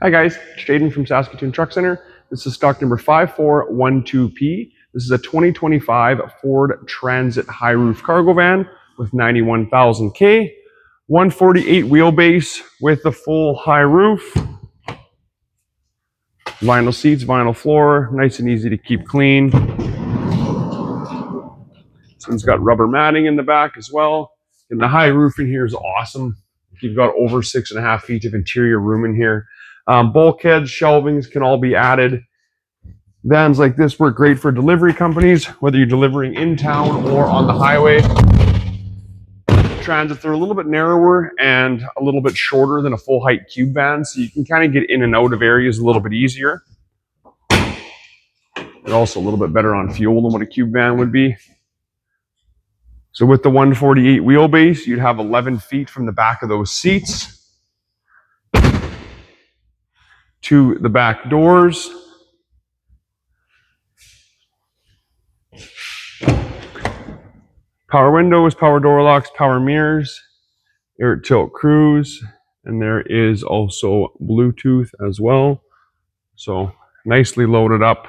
Hi guys, it's Jaden from Saskatoon Truck Center. This is stock number 5412P. This is a 2025 Ford Transit high roof cargo van with 91,000 K, 148 wheelbase with the full high roof, vinyl seats, vinyl floor, nice and easy to keep clean. This one's got rubber matting in the back as well. And the high roof in here is awesome. You've got over 6.5 feet of interior room in here. Bulkheads, shelvings can all be added. Vans like this work great for delivery companies, whether you're delivering in town or on the highway. Transits are a little bit narrower and a little bit shorter than a full height cube van, so you can kind of get in and out of areas a little bit easier. They're also a little bit better on fuel than what a cube van would be. So with the 148 wheelbase, you'd have 11 feet from the back of those seats to the back doors. Power windows, power door locks, power mirrors, air tilt cruise, and there is also Bluetooth as well. So nicely loaded up,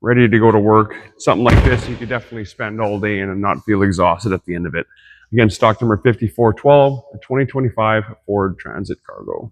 ready to go to work. Something like this you could definitely spend all day in and not feel exhausted at the end of it. Again, stock number 5412, a 2025 Ford Transit Cargo.